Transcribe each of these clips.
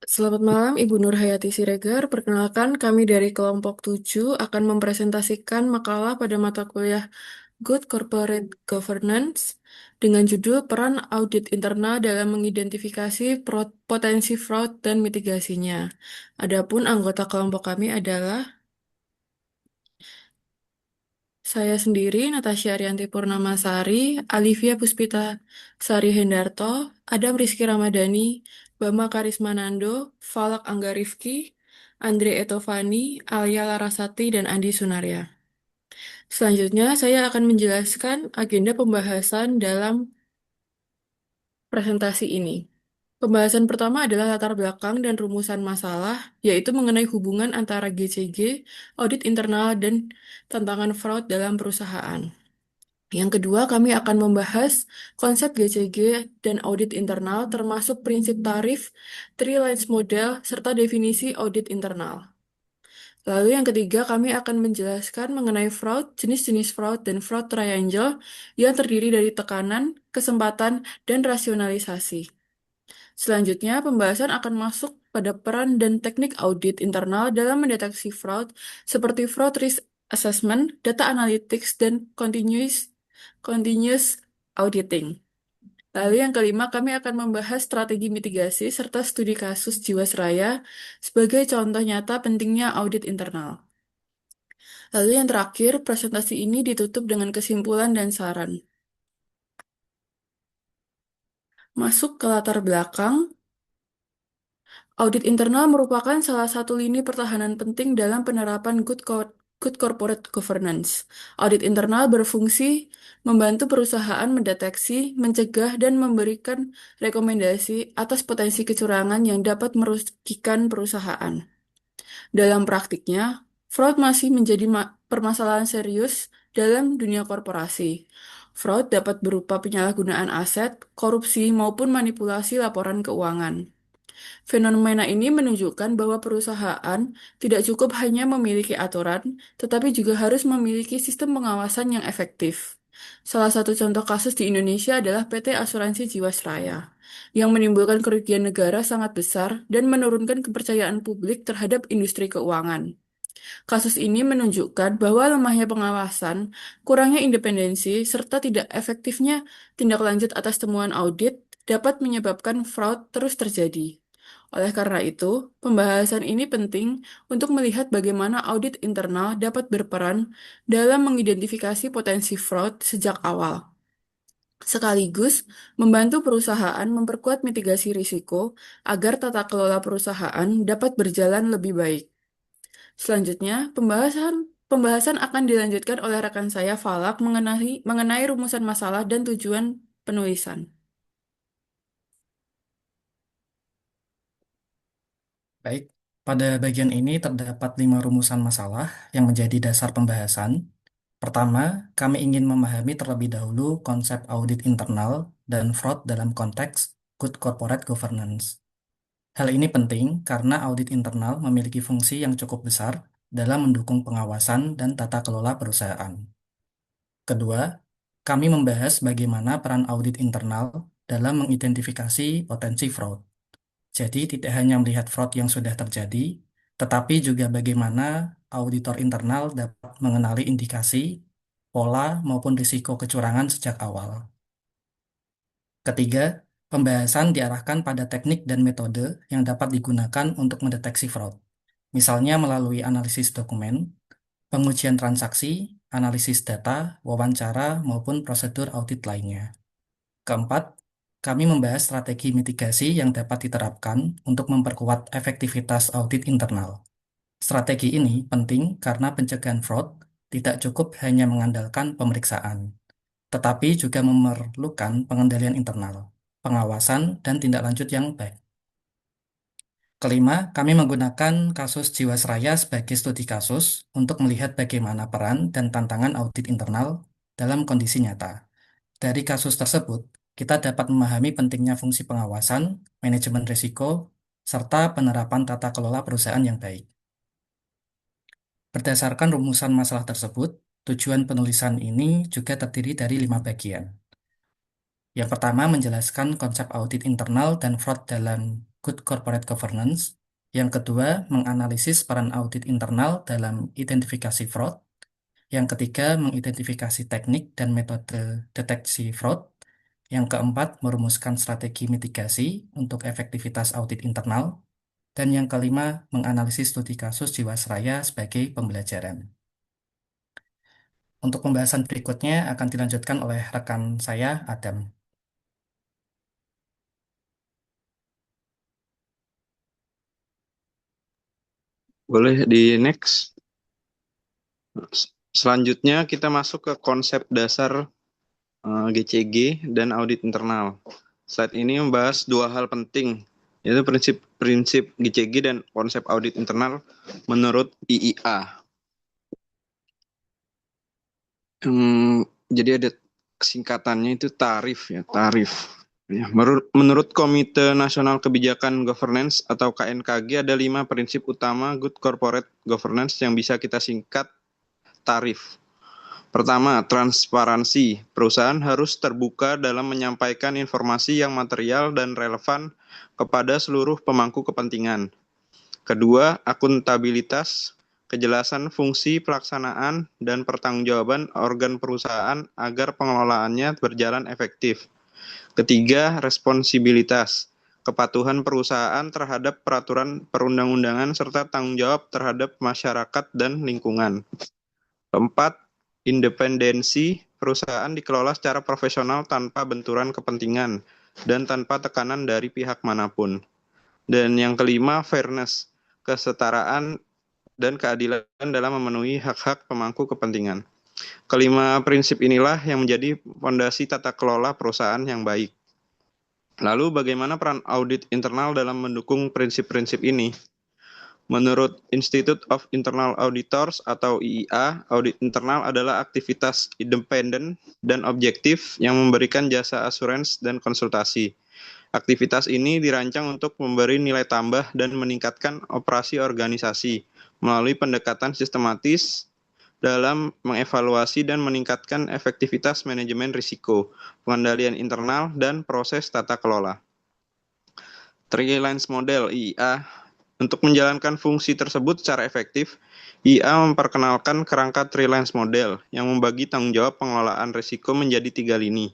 Selamat malam, Ibu Nur Hayati Siregar. Perkenalkan, kami dari kelompok 7 akan mempresentasikan makalah pada mata kuliah Good Corporate Governance dengan judul Peran Audit Internal dalam Mengidentifikasi Potensi Fraud dan Mitigasinya. Adapun anggota kelompok kami adalah saya sendiri, Natasha Arianti Purnamasari, Alivia Puspita Sari Hendarto, Adam Rizky Ramadhani, Bama Karismanando, Falak Anggarifki, Andre Etovani, Alia Larasati, dan Andi Sunaria. Selanjutnya, saya akan menjelaskan agenda pembahasan dalam presentasi ini. Pembahasan pertama adalah latar belakang dan rumusan masalah, yaitu mengenai hubungan antara GCG, audit internal, dan tantangan fraud dalam perusahaan. Yang kedua, kami akan membahas konsep GCG dan audit internal, termasuk prinsip tarif, three lines model, serta definisi audit internal. Lalu yang ketiga, kami akan menjelaskan mengenai fraud, jenis-jenis fraud, dan fraud triangle yang terdiri dari tekanan, kesempatan, dan rasionalisasi. Selanjutnya, pembahasan akan masuk pada peran dan teknik audit internal dalam mendeteksi fraud, seperti fraud risk assessment, data analytics, dan continuous auditing. Lalu yang kelima, kami akan membahas strategi mitigasi serta studi kasus Jiwasraya sebagai contoh nyata pentingnya audit internal. Lalu yang terakhir, presentasi ini ditutup dengan kesimpulan dan saran. Masuk ke latar belakang, audit internal merupakan salah satu lini pertahanan penting dalam penerapan good corporate governance. Audit internal berfungsi membantu perusahaan mendeteksi, mencegah, dan memberikan rekomendasi atas potensi kecurangan yang dapat merugikan perusahaan. Dalam praktiknya, fraud masih menjadi permasalahan serius dalam dunia korporasi. Fraud dapat berupa penyalahgunaan aset, korupsi, maupun manipulasi laporan keuangan. Fenomena ini menunjukkan bahwa perusahaan tidak cukup hanya memiliki aturan, tetapi juga harus memiliki sistem pengawasan yang efektif. Salah satu contoh kasus di Indonesia adalah PT Asuransi Jiwasraya, yang menimbulkan kerugian negara sangat besar dan menurunkan kepercayaan publik terhadap industri keuangan. Kasus ini menunjukkan bahwa lemahnya pengawasan, kurangnya independensi, serta tidak efektifnya tindak lanjut atas temuan audit dapat menyebabkan fraud terus terjadi. Oleh karena itu, pembahasan ini penting untuk melihat bagaimana audit internal dapat berperan dalam mengidentifikasi potensi fraud sejak awal, sekaligus membantu perusahaan memperkuat mitigasi risiko agar tata kelola perusahaan dapat berjalan lebih baik. Selanjutnya, pembahasan akan dilanjutkan oleh rekan saya Falak mengenai rumusan masalah dan tujuan penulisan. Baik, pada bagian ini terdapat 5 rumusan masalah yang menjadi dasar pembahasan. Pertama, kami ingin memahami terlebih dahulu konsep audit internal dan fraud dalam konteks good corporate governance. Hal ini penting karena audit internal memiliki fungsi yang cukup besar dalam mendukung pengawasan dan tata kelola perusahaan. Kedua, kami membahas bagaimana peran audit internal dalam mengidentifikasi potensi fraud. Jadi tidak hanya melihat fraud yang sudah terjadi, tetapi juga bagaimana auditor internal dapat mengenali indikasi, pola, maupun risiko kecurangan sejak awal. Ketiga, pembahasan diarahkan pada teknik dan metode yang dapat digunakan untuk mendeteksi fraud, misalnya melalui analisis dokumen, pengujian transaksi, analisis data, wawancara, maupun prosedur audit lainnya. Keempat, kami membahas strategi mitigasi yang dapat diterapkan untuk memperkuat efektivitas audit internal. Strategi ini penting karena pencegahan fraud tidak cukup hanya mengandalkan pemeriksaan, tetapi juga memerlukan pengendalian internal, pengawasan, dan tindak lanjut yang baik. Kelima, kami menggunakan kasus Jiwasraya sebagai studi kasus untuk melihat bagaimana peran dan tantangan audit internal dalam kondisi nyata. Dari kasus tersebut, kita dapat memahami pentingnya fungsi pengawasan, manajemen risiko, serta penerapan tata kelola perusahaan yang baik. Berdasarkan rumusan masalah tersebut, tujuan penulisan ini juga terdiri dari 5 bagian. Yang pertama, menjelaskan konsep audit internal dan fraud dalam good corporate governance. Yang kedua, menganalisis peran audit internal dalam identifikasi fraud. Yang ketiga, mengidentifikasi teknik dan metode deteksi fraud. Yang keempat, merumuskan strategi mitigasi untuk efektivitas audit internal. Dan yang kelima, menganalisis studi kasus Jiwasraya sebagai pembelajaran. Untuk pembahasan berikutnya akan dilanjutkan oleh rekan saya, Adam. Boleh di next. Selanjutnya kita masuk ke konsep dasar GCG dan audit internal. Slide ini membahas dua hal penting, yaitu prinsip-prinsip GCG dan konsep audit internal menurut IIA. Jadi ada singkatannya itu tarif ya, tarif. Ya, menurut Komite Nasional Kebijakan Governance atau KNKG ada 5 prinsip utama Good Corporate Governance yang bisa kita singkat tarif. Pertama, transparansi. Perusahaan harus terbuka dalam menyampaikan informasi yang material dan relevan kepada seluruh pemangku kepentingan. Kedua, akuntabilitas. Kejelasan fungsi pelaksanaan dan pertanggungjawaban organ perusahaan agar pengelolaannya berjalan efektif. Ketiga, responsibilitas. Kepatuhan perusahaan terhadap peraturan perundang-undangan serta tanggung jawab terhadap masyarakat dan lingkungan. Keempat, independensi. Perusahaan dikelola secara profesional tanpa benturan kepentingan dan tanpa tekanan dari pihak manapun. Dan yang kelima, fairness. Kesetaraan dan keadilan dalam memenuhi hak-hak pemangku kepentingan. Kelima prinsip inilah yang menjadi fondasi tata kelola perusahaan yang baik. Lalu bagaimana peran audit internal dalam mendukung prinsip-prinsip ini? Menurut Institute of Internal Auditors atau IIA, audit internal adalah aktivitas independen dan objektif yang memberikan jasa asuransi dan konsultasi. Aktivitas ini dirancang untuk memberi nilai tambah dan meningkatkan operasi organisasi melalui pendekatan sistematis dalam mengevaluasi dan meningkatkan efektivitas manajemen risiko, pengendalian internal, dan proses tata kelola. Three Lines Model IIA. Untuk menjalankan fungsi tersebut secara efektif, IIA memperkenalkan kerangka Three Lines Model yang membagi tanggung jawab pengelolaan risiko menjadi 3 lini.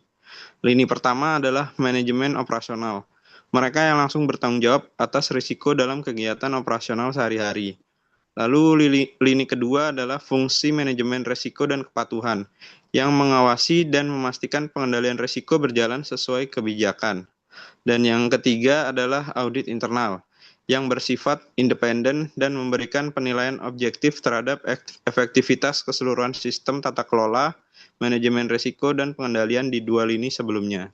Lini pertama adalah manajemen operasional. Mereka yang langsung bertanggung jawab atas risiko dalam kegiatan operasional sehari-hari. Lalu lini kedua adalah fungsi manajemen risiko dan kepatuhan, yang mengawasi dan memastikan pengendalian risiko berjalan sesuai kebijakan. Dan yang ketiga adalah audit internal, yang bersifat independen dan memberikan penilaian objektif terhadap efektivitas keseluruhan sistem tata kelola, manajemen risiko, dan pengendalian di 2 lini sebelumnya.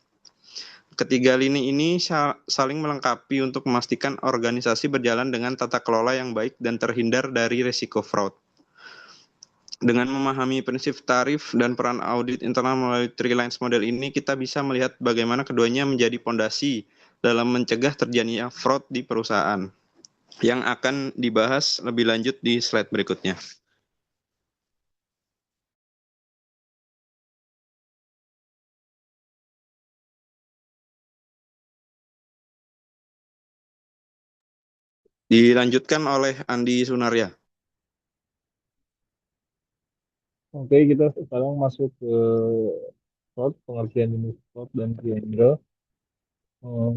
Ketiga lini ini saling melengkapi untuk memastikan organisasi berjalan dengan tata kelola yang baik dan terhindar dari risiko fraud. Dengan memahami prinsip tarif dan peran audit internal melalui Three Lines Model ini, kita bisa melihat bagaimana keduanya menjadi fondasi dalam mencegah terjadinya fraud di perusahaan, yang akan dibahas lebih lanjut di slide berikutnya. Dilanjutkan oleh Andi Sunarya. Oke, kita sekarang masuk ke fraud, pengertian jenis fraud dan triangle.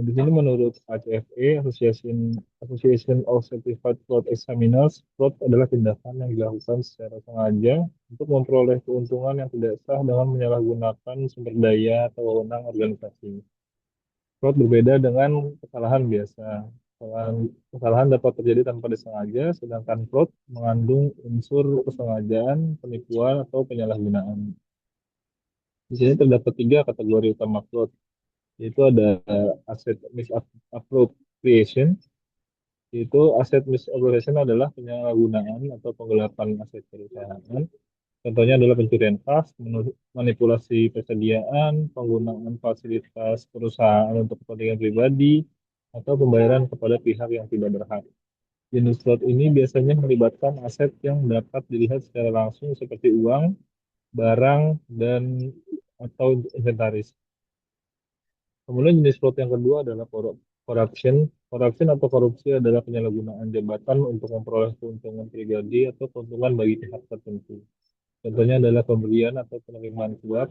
Di sini menurut ACFE, Association of Certified Fraud Examiners, fraud adalah tindakan yang dilakukan secara sengaja untuk memperoleh keuntungan yang tidak sah dengan menyalahgunakan sumber daya atau wewenang organisasi. Fraud berbeda dengan kesalahan biasa. Kesalahan dapat terjadi tanpa disengaja, sedangkan fraud mengandung unsur kesengajaan, penipuan, atau penyalahgunaan. Di sini terdapat 3 kategori utama fraud, yaitu ada aset misappropriation, yaitu aset misappropriation adalah penyalahgunaan atau penggelapan aset perusahaan. Contohnya adalah pencurian kas, manipulasi persediaan, penggunaan fasilitas perusahaan untuk kepentingan pribadi, atau pembayaran kepada pihak yang tidak berhak. Jenis fraud ini biasanya melibatkan aset yang dapat dilihat secara langsung seperti uang, barang, dan atau inventaris. Kemudian jenis fraud yang kedua adalah Corruption. Corruption atau korupsi adalah penyalahgunaan jabatan untuk memperoleh keuntungan pribadi atau keuntungan bagi pihak tertentu. Contohnya adalah pemberian atau penerimaan suap,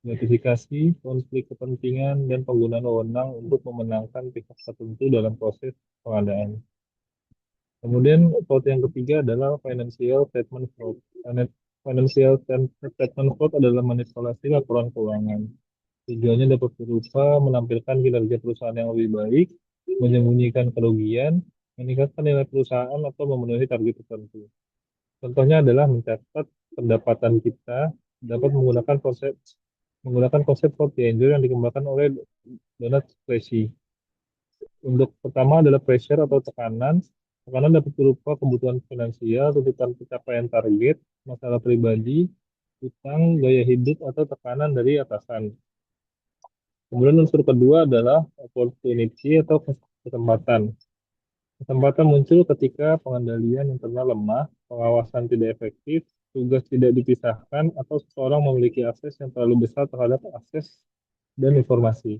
notifikasi, konflik kepentingan, dan penggunaan wewenang untuk memenangkan pihak tertentu dalam proses pengadaan. Kemudian fraud yang ketiga adalah financial statement fraud. Financial statement fraud adalah manipulasi laporan keuangan. Tujuannya dapat berupa menampilkan kinerja perusahaan yang lebih baik, menyembunyikan kerugian, meningkatkan nilai perusahaan atau memenuhi target tertentu. Contohnya adalah mencatat pendapatan kita dapat menggunakan konsep fraud triangle yang dikembangkan oleh Donald Tracy. Untuk pertama adalah pressure atau tekanan. Tekanan dapat berupa kebutuhan finansial, tuntutan pencapaian target, masalah pribadi, utang, gaya hidup, atau tekanan dari atasan. Kemudian unsur kedua adalah opportunity atau kesempatan. Kesempatan muncul ketika pengendalian internal lemah, pengawasan tidak efektif, tugas tidak dipisahkan, atau seseorang memiliki akses yang terlalu besar terhadap akses dan informasi.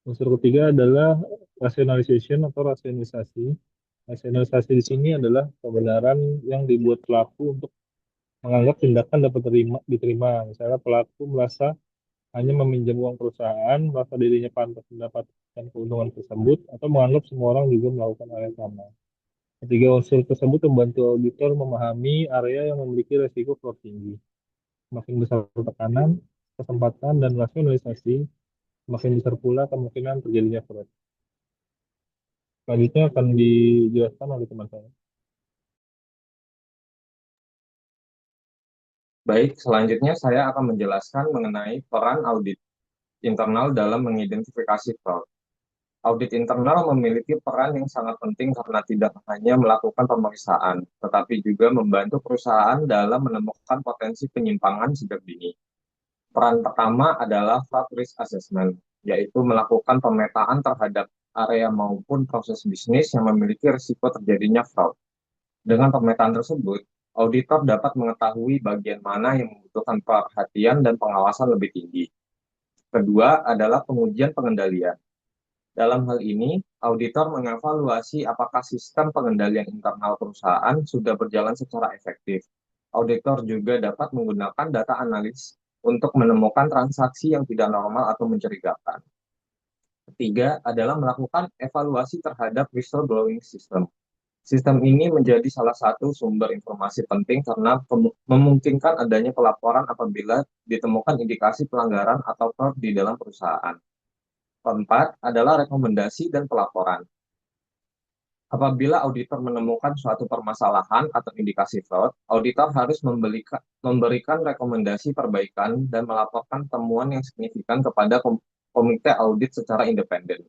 Unsur ketiga adalah rationalization atau rasionalisasi. Rasionalisasi di sini adalah kebenaran yang dibuat pelaku untuk menganggap tindakan dapat diterima. Misalnya pelaku merasa hanya meminjam uang perusahaan, merasa dirinya pantas mendapatkan keuntungan tersebut, atau menganggap semua orang juga melakukan hal yang sama. Ketiga unsur tersebut membantu auditor memahami area yang memiliki resiko fraud tinggi. Semakin besar tekanan, kesempatan, dan rasionalisasi, semakin besar pula kemungkinan terjadinya fraud. Selanjutnya akan dijelaskan oleh teman saya. Baik, selanjutnya saya akan menjelaskan mengenai peran audit internal dalam mengidentifikasi fraud. Audit internal memiliki peran yang sangat penting karena tidak hanya melakukan pemeriksaan, tetapi juga membantu perusahaan dalam menemukan potensi penyimpangan sejak dini. Peran pertama adalah fraud risk assessment, yaitu melakukan pemetaan terhadap area maupun proses bisnis yang memiliki risiko terjadinya fraud. Dengan pemetaan tersebut, auditor dapat mengetahui bagian mana yang membutuhkan perhatian dan pengawasan lebih tinggi. Kedua adalah pengujian pengendalian. Dalam hal ini, auditor mengevaluasi apakah sistem pengendalian internal perusahaan sudah berjalan secara efektif. Auditor juga dapat menggunakan data analis untuk menemukan transaksi yang tidak normal atau mencurigakan. Ketiga adalah melakukan evaluasi terhadap whistleblowing system. Sistem ini menjadi salah satu sumber informasi penting karena memungkinkan adanya pelaporan apabila ditemukan indikasi pelanggaran atau fraud di dalam perusahaan. Keempat adalah rekomendasi dan pelaporan. Apabila auditor menemukan suatu permasalahan atau indikasi fraud, auditor harus memberikan rekomendasi perbaikan dan melaporkan temuan yang signifikan kepada komite audit secara independen.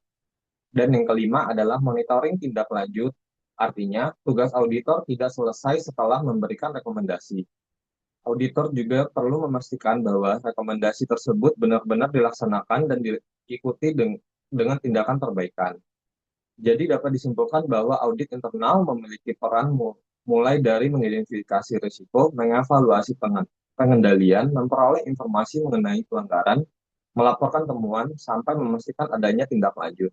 Dan yang kelima adalah monitoring tindak lanjut. Artinya, tugas auditor tidak selesai setelah memberikan rekomendasi. Auditor juga perlu memastikan bahwa rekomendasi tersebut benar-benar dilaksanakan dan diikuti dengan tindakan perbaikan. Jadi dapat disimpulkan bahwa audit internal memiliki peran mulai dari mengidentifikasi risiko, mengevaluasi pengendalian, memperoleh informasi mengenai pelanggaran, melaporkan temuan, sampai memastikan adanya tindak lanjut.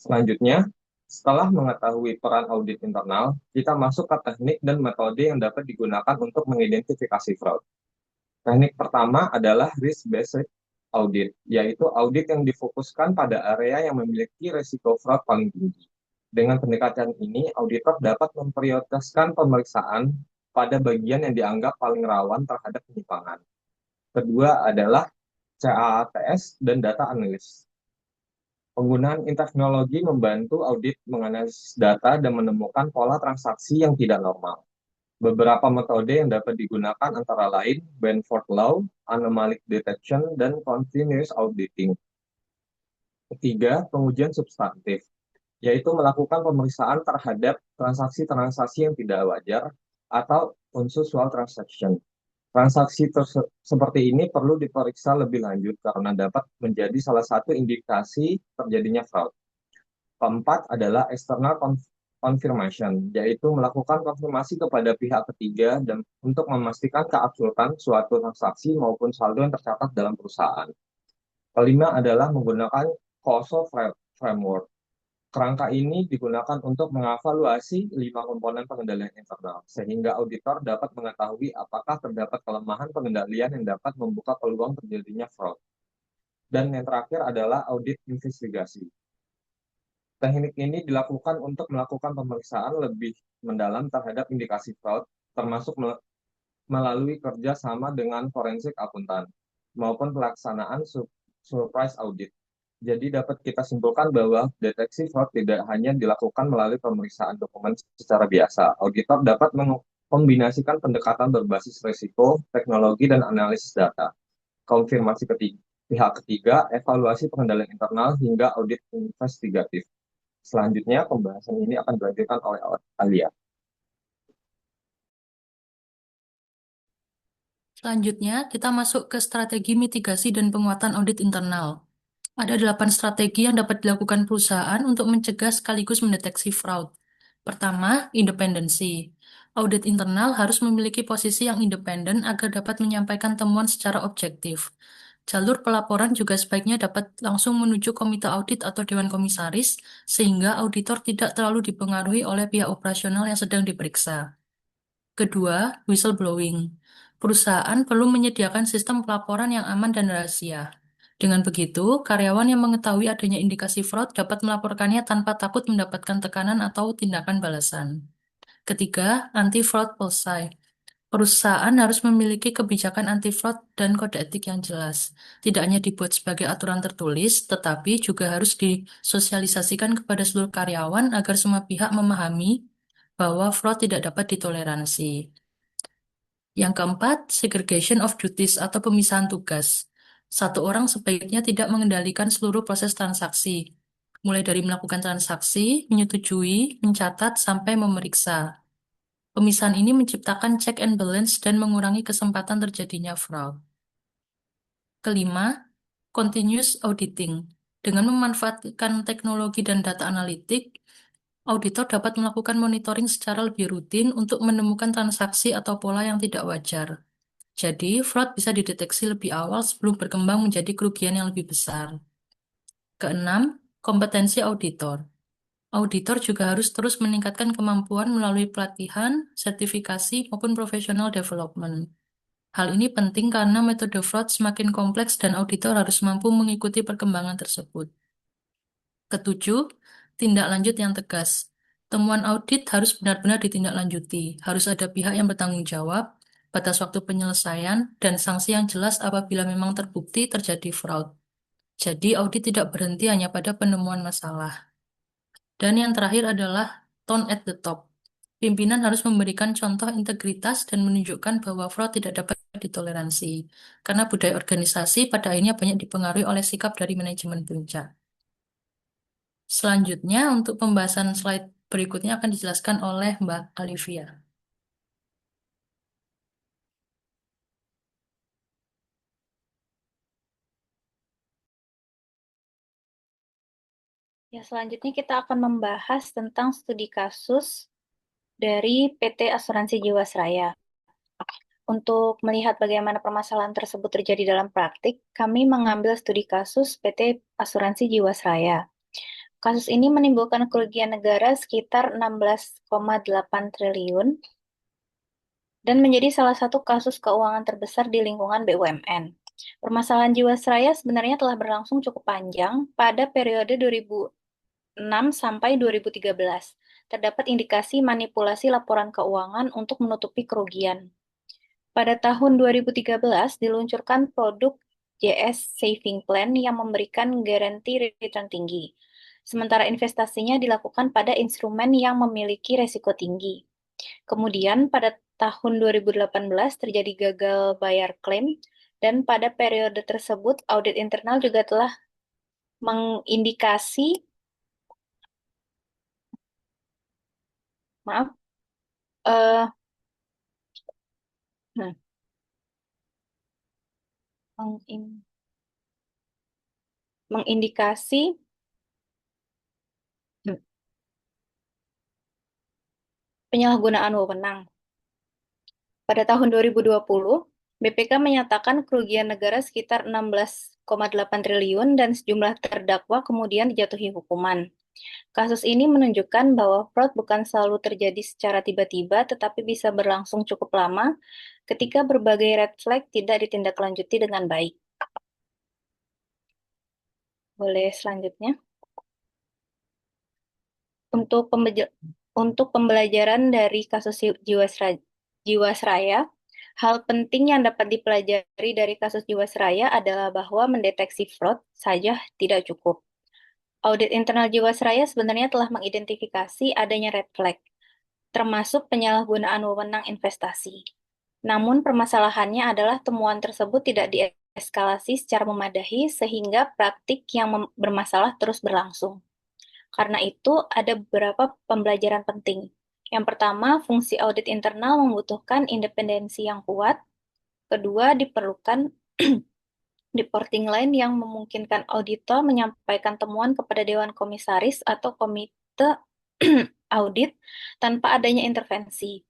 Selanjutnya, setelah mengetahui peran audit internal, kita masuk ke teknik dan metode yang dapat digunakan untuk mengidentifikasi fraud. Teknik pertama adalah risk-based audit, yaitu audit yang difokuskan pada area yang memiliki risiko fraud paling tinggi. Dengan pendekatan ini, auditor dapat memprioritaskan pemeriksaan pada bagian yang dianggap paling rawan terhadap penyimpangan. Kedua adalah CAATS dan data analis. Penggunaan teknologi membantu audit menganalisis data dan menemukan pola transaksi yang tidak normal. Beberapa metode yang dapat digunakan antara lain Benford Law, Anomaly Detection, dan Continuous Auditing. Ketiga, pengujian substantif, yaitu melakukan pemeriksaan terhadap transaksi-transaksi yang tidak wajar atau unusual transaction. Transaksi seperti ini perlu diperiksa lebih lanjut karena dapat menjadi salah satu indikasi terjadinya fraud. Keempat adalah external confirmation, yaitu melakukan konfirmasi kepada pihak ketiga dan untuk memastikan keabsurdan suatu transaksi maupun saldo yang tercatat dalam perusahaan. Kelima adalah menggunakan causal Framework. Kerangka ini digunakan untuk mengevaluasi 5 komponen pengendalian internal, sehingga auditor dapat mengetahui apakah terdapat kelemahan pengendalian yang dapat membuka peluang terjadinya fraud. Dan yang terakhir adalah audit investigasi. Teknik ini dilakukan untuk melakukan pemeriksaan lebih mendalam terhadap indikasi fraud, termasuk melalui kerjasama dengan forensik akuntan, maupun pelaksanaan surprise audit. Jadi dapat kita simpulkan bahwa deteksi fraud tidak hanya dilakukan melalui pemeriksaan dokumen secara biasa. Auditor dapat mengkombinasikan pendekatan berbasis risiko, teknologi, dan analisis data. Konfirmasi pihak ketiga, evaluasi pengendalian internal, hingga audit investigatif. Selanjutnya, pembahasan ini akan dilanjutkan oleh Alia. Selanjutnya, kita masuk ke strategi mitigasi dan penguatan audit internal. Ada 8 strategi yang dapat dilakukan perusahaan untuk mencegah sekaligus mendeteksi fraud. Pertama, independensi. Audit internal harus memiliki posisi yang independen agar dapat menyampaikan temuan secara objektif. Jalur pelaporan juga sebaiknya dapat langsung menuju komite audit atau dewan komisaris, sehingga auditor tidak terlalu dipengaruhi oleh pihak operasional yang sedang diperiksa. Kedua, whistleblowing. Perusahaan perlu menyediakan sistem pelaporan yang aman dan rahasia. Dengan begitu, karyawan yang mengetahui adanya indikasi fraud dapat melaporkannya tanpa takut mendapatkan tekanan atau tindakan balasan. Ketiga, anti-fraud policy. Perusahaan harus memiliki kebijakan anti-fraud dan kode etik yang jelas. Tidak hanya dibuat sebagai aturan tertulis, tetapi juga harus disosialisasikan kepada seluruh karyawan agar semua pihak memahami bahwa fraud tidak dapat ditoleransi. Yang keempat, segregation of duties atau pemisahan tugas. Satu orang sebaiknya tidak mengendalikan seluruh proses transaksi, mulai dari melakukan transaksi, menyetujui, mencatat, sampai memeriksa. Pemisahan ini menciptakan check and balance dan mengurangi kesempatan terjadinya fraud. Kelima, continuous auditing. Dengan memanfaatkan teknologi dan data analitik, auditor dapat melakukan monitoring secara lebih rutin untuk menemukan transaksi atau pola yang tidak wajar. Jadi, fraud bisa dideteksi lebih awal sebelum berkembang menjadi kerugian yang lebih besar. Keenam, kompetensi auditor. Auditor juga harus terus meningkatkan kemampuan melalui pelatihan, sertifikasi, maupun professional development. Hal ini penting karena metode fraud semakin kompleks dan auditor harus mampu mengikuti perkembangan tersebut. Ketujuh, tindak lanjut yang tegas. Temuan audit harus benar-benar ditindaklanjuti. Harus ada pihak yang bertanggung jawab, batas waktu penyelesaian, dan sanksi yang jelas apabila memang terbukti terjadi fraud. Jadi audit tidak berhenti hanya pada penemuan masalah. Dan yang terakhir adalah tone at the top. Pimpinan harus memberikan contoh integritas dan menunjukkan bahwa fraud tidak dapat ditoleransi. Karena budaya organisasi pada akhirnya banyak dipengaruhi oleh sikap dari manajemen puncak. Selanjutnya, untuk pembahasan slide berikutnya akan dijelaskan oleh Mbak Olivia. Ya, selanjutnya kita akan membahas tentang studi kasus dari PT Asuransi Jiwasraya. Untuk melihat bagaimana permasalahan tersebut terjadi dalam praktik, kami mengambil studi kasus PT Asuransi Jiwasraya. Kasus ini menimbulkan kerugian negara sekitar 16,8 triliun dan menjadi salah satu kasus keuangan terbesar di lingkungan BUMN. Permasalahan Jiwasraya sebenarnya telah berlangsung cukup panjang pada periode 2006 sampai 2013. Terdapat indikasi manipulasi laporan keuangan untuk menutupi kerugian. Pada tahun 2013 diluncurkan produk JS Saving Plan yang memberikan garansi return tinggi. Sementara investasinya dilakukan pada instrumen yang memiliki resiko tinggi. Kemudian pada tahun 2018 terjadi gagal bayar klaim dan pada periode tersebut audit internal juga telah mengindikasi maaf eh nah, mengindikasi penyalahgunaan wewenang. Pada tahun 2020, BPK menyatakan kerugian negara sekitar 16,8 triliun dan sejumlah terdakwa kemudian dijatuhi hukuman. Kasus ini menunjukkan bahwa fraud bukan selalu terjadi secara tiba-tiba, tetapi bisa berlangsung cukup lama ketika berbagai red flag tidak ditindaklanjuti dengan baik. Boleh selanjutnya. Untuk pembelajaran dari kasus Jiwasraya, hal penting yang dapat dipelajari dari kasus Jiwasraya adalah bahwa mendeteksi fraud saja tidak cukup. Audit internal Jiwasraya sebenarnya telah mengidentifikasi adanya red flag, termasuk penyalahgunaan wewenang investasi. Namun permasalahannya adalah temuan tersebut tidak dieskalasi secara memadahi sehingga praktik yang bermasalah terus berlangsung. Karena itu, ada beberapa pembelajaran penting. Yang pertama, fungsi audit internal membutuhkan independensi yang kuat. Kedua, diperlukan reporting line yang memungkinkan auditor menyampaikan temuan kepada Dewan Komisaris atau Komite Audit tanpa adanya intervensi.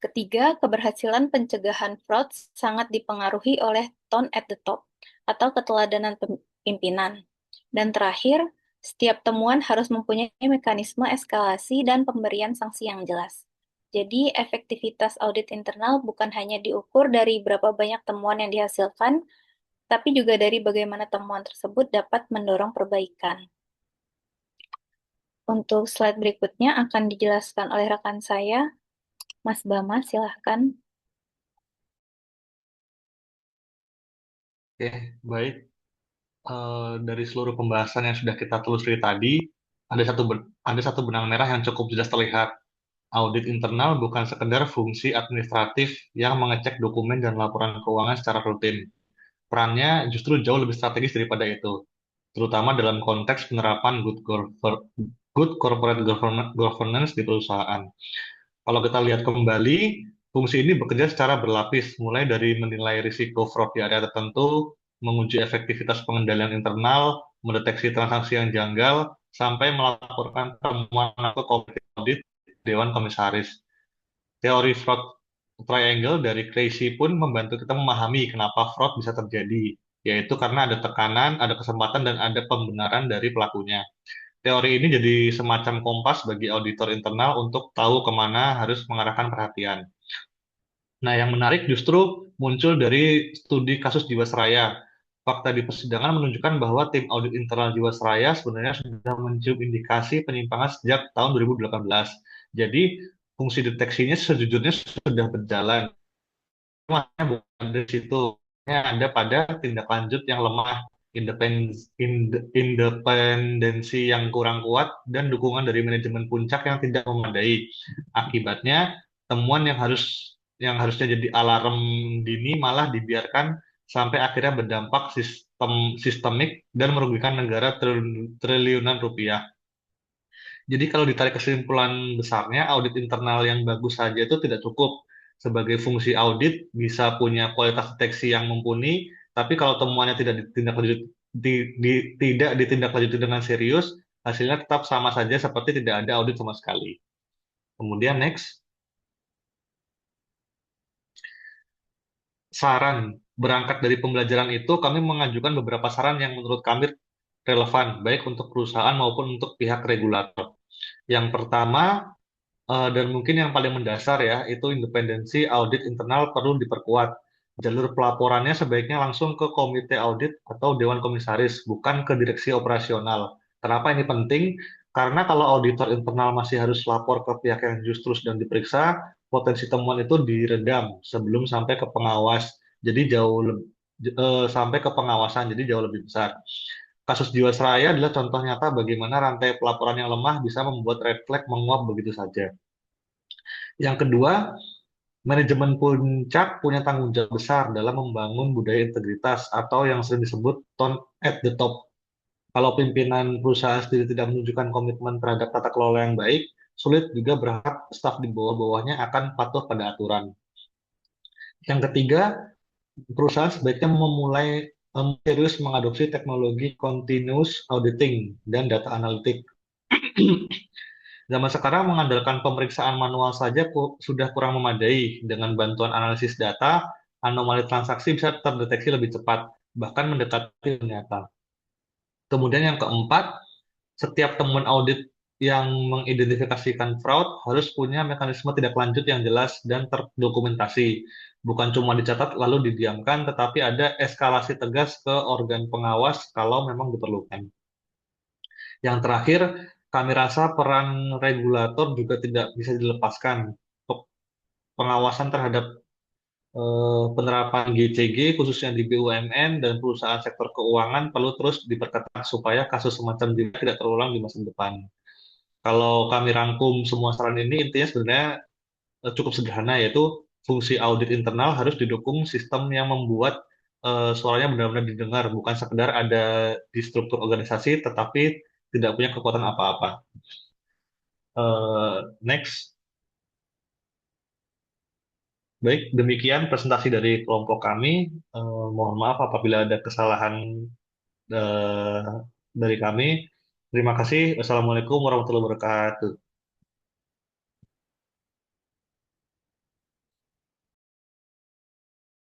Ketiga, keberhasilan pencegahan fraud sangat dipengaruhi oleh tone at the top atau keteladanan pimpinan. Dan terakhir, setiap temuan harus mempunyai mekanisme eskalasi dan pemberian sanksi yang jelas. Jadi, efektivitas audit internal bukan hanya diukur dari berapa banyak temuan yang dihasilkan, tapi juga dari bagaimana temuan tersebut dapat mendorong perbaikan. Untuk slide berikutnya akan dijelaskan oleh rekan saya, Mas Bama, silahkan. Oke, baik. Dari seluruh pembahasan yang sudah kita telusuri tadi, ada satu benang merah yang cukup jelas terlihat. Audit internal bukan sekedar fungsi administratif yang mengecek dokumen dan laporan keuangan secara rutin. Perannya justru jauh lebih strategis daripada itu, terutama dalam konteks penerapan good corporate governance di perusahaan. Kalau kita lihat kembali, fungsi ini bekerja secara berlapis, mulai dari menilai risiko fraud di area tertentu, menguji efektivitas pengendalian internal, mendeteksi transaksi yang janggal, sampai melaporkan temuan ke komite audit Dewan Komisaris. Teori fraud triangle dari Tracy pun membantu kita memahami kenapa fraud bisa terjadi, yaitu karena ada tekanan, ada kesempatan, dan ada pembenaran dari pelakunya. Teori ini jadi semacam kompas bagi auditor internal untuk tahu kemana harus mengarahkan perhatian. Nah, yang menarik justru muncul dari studi kasus Jiwasraya. Fakta di persidangan menunjukkan bahwa tim audit internal Jiwasraya sebenarnya sudah mencium indikasi penyimpangan sejak tahun 2018. Jadi, fungsi deteksinya sejujurnya sudah berjalan. Makanya bukan dari situ. Ada pada tindak lanjut yang lemah, independensi yang kurang kuat, dan dukungan dari manajemen puncak yang tidak memadai. Akibatnya, temuan yang harusnya jadi alarm dini malah dibiarkan sampai akhirnya berdampak sistemik dan merugikan negara triliunan rupiah. Jadi kalau ditarik kesimpulan besarnya, audit internal yang bagus saja itu tidak cukup. Sebagai fungsi audit bisa punya kualitas deteksi yang mumpuni, tapi kalau temuannya tidak ditindaklanjuti dengan serius, hasilnya tetap sama saja seperti tidak ada audit sama sekali. Kemudian next. Saran. Berangkat dari pembelajaran itu, kami mengajukan beberapa saran yang menurut kami relevan, baik untuk perusahaan maupun untuk pihak regulator. Yang pertama, dan mungkin yang paling mendasar ya, itu independensi audit internal perlu diperkuat. Jalur pelaporannya sebaiknya langsung ke komite audit atau dewan komisaris, bukan ke direksi operasional. Kenapa ini penting? Karena kalau auditor internal masih harus lapor ke pihak yang justru sedang diperiksa, potensi temuan itu diredam sebelum sampai ke pengawas. Jadi sampai ke pengawasan, jadi jauh lebih besar. Kasus Jiwasraya adalah contoh nyata bagaimana rantai pelaporan yang lemah bisa membuat red flag menguap begitu saja. Yang kedua, manajemen puncak punya tanggung jawab besar dalam membangun budaya integritas atau yang sering disebut tone at the top. Kalau pimpinan perusahaan sendiri tidak menunjukkan komitmen terhadap tata kelola yang baik, sulit juga berharap staf di bawah-bawahnya akan patuh pada aturan. Yang ketiga, perusahaan sebaiknya memulai serius mengadopsi teknologi continuous auditing dan data analitik. Zaman sekarang mengandalkan pemeriksaan manual saja sudah kurang memadai. Dengan bantuan analisis data, anomali transaksi bisa terdeteksi lebih cepat. bahkan mendekati nyata. Kemudian yang keempat, setiap temuan audit yang mengidentifikasikan fraud harus punya mekanisme tindak lanjut yang jelas dan terdokumentasi. Bukan cuma dicatat lalu didiamkan, tetapi ada eskalasi tegas ke organ pengawas kalau memang diperlukan. Yang terakhir, kami rasa peran regulator juga tidak bisa dilepaskan. Untuk pengawasan terhadap penerapan GCG khususnya di BUMN dan perusahaan sektor keuangan perlu terus diperketat supaya kasus semacam ini tidak terulang di masa depan. Kalau kami rangkum semua saran ini, intinya sebenarnya cukup sederhana, yaitu fungsi audit internal harus didukung sistem yang membuat suaranya benar-benar didengar, bukan sekedar ada di struktur organisasi, tetapi tidak punya kekuatan apa-apa. Next. Baik, demikian presentasi dari kelompok kami. Mohon maaf apabila ada kesalahan dari kami. Terima kasih. Wassalamualaikum warahmatullahi wabarakatuh.